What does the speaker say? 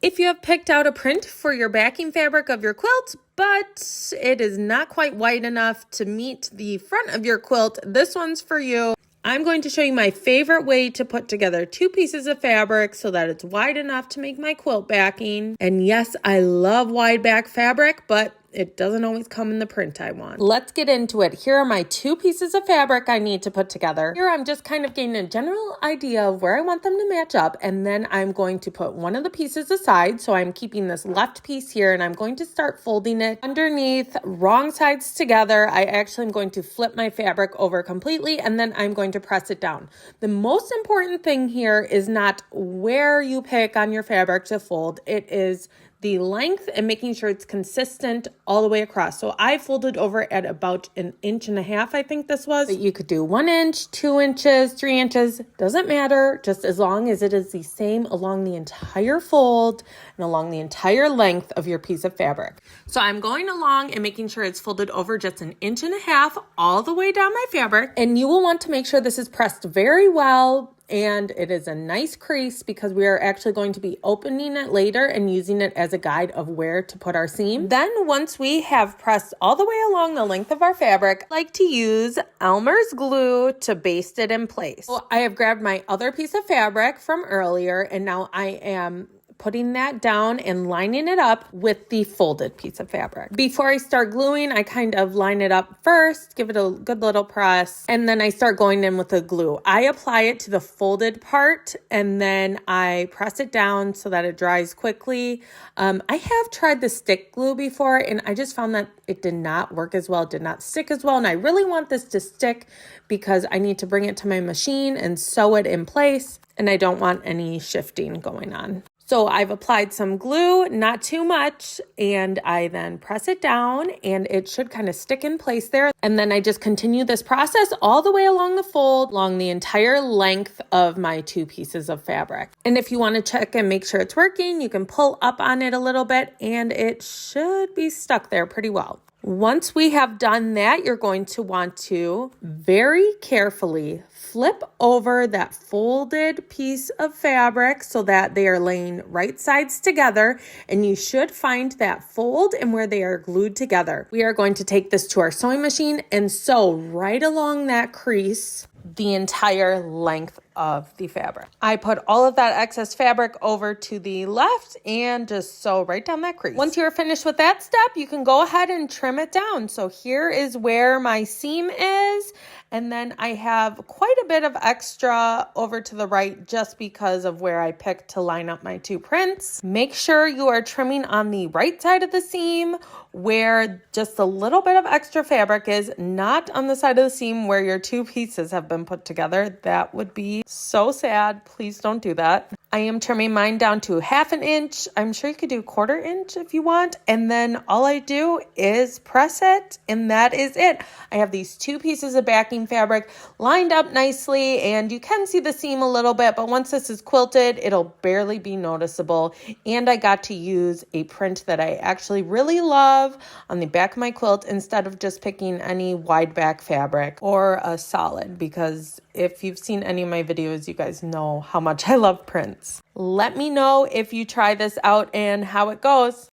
If you have picked out a print for your backing fabric of your quilt, but it is not quite wide enough to meet the front of your quilt, this one's for you. I'm going to show you my favorite way to put together two pieces of fabric so that it's wide enough to make my quilt backing. And yes, I love wide back fabric, but it doesn't always come in the print I want. Let's get into it. Here are my two pieces of fabric I need to put together. Here I'm just kind of getting a general idea of where I want them to match up, and then I'm going to put one of the pieces aside. So I'm keeping this left piece here, and I'm going to start folding it underneath, wrong sides together. I actually am going to flip my fabric over completely, and then I'm going to press it down. The most important thing here is not where you pick on your fabric to fold. It is the length and making sure it's consistent all the way across. So I folded over at about 1.5 inches, I think this was. But you could do 1 inch, 2 inches, 3 inches, doesn't matter, just as long as it is the same along the entire fold and along the entire length of your piece of fabric. So I'm going along and making sure it's folded over just 1.5 inches all the way down my fabric. And you will want to make sure this is pressed very well and it is a nice crease because we are actually going to be opening it later and using it as a guide of where to put our seam. Then once we have pressed all the way along the length of our fabric, I like to use Elmer's glue to baste it in place. So I have grabbed my other piece of fabric from earlier, and now I am putting that down and lining it up with the folded piece of fabric. Before I start gluing, I kind of line it up first, give it a good little press, and then I start going in with the glue. I apply it to the folded part, and then I press it down so that it dries quickly. I have tried the stick glue before, and I just found that it did not work as well, it did not stick as well, and I really want this to stick because I need to bring it to my machine and sew it in place, and I don't want any shifting going on. So I've applied some glue, not too much, and I then press it down and it should kind of stick in place there. And then I just continue this process all the way along the fold, along the entire length of my two pieces of fabric. And if you want to check and make sure it's working, you can pull up on it a little bit and it should be stuck there pretty well. Once we have done that, you're going to want to very carefully flip over that folded piece of fabric so that they are laying right sides together, and you should find that fold and where they are glued together. We are going to take this to our sewing machine and sew right along that crease the entire length of the fabric. I put all of that excess fabric over to the left and just sew right down that crease. Once you're finished with that step, you can go ahead and trim it down. So here is where my seam is, and then I have quite a bit of extra over to the right just because of where I picked to line up my two prints. Make sure you are trimming on the right side of the seam where just a little bit of extra fabric is, not on the side of the seam where your two pieces have been put together. That would be so sad. Please don't do that. I am trimming mine down to 1/2 inch. I'm sure you could do 1/4 inch if you want. And then all I do is press it, and that is it. I have these two pieces of backing fabric lined up nicely, and you can see the seam a little bit, but once this is quilted, it'll barely be noticeable. And I got to use a print that I actually really love on the back of my quilt instead of just picking any wide back fabric or a solid, because if you've seen any of my videos, you guys know how much I love prints. Let me know if you try this out and how it goes.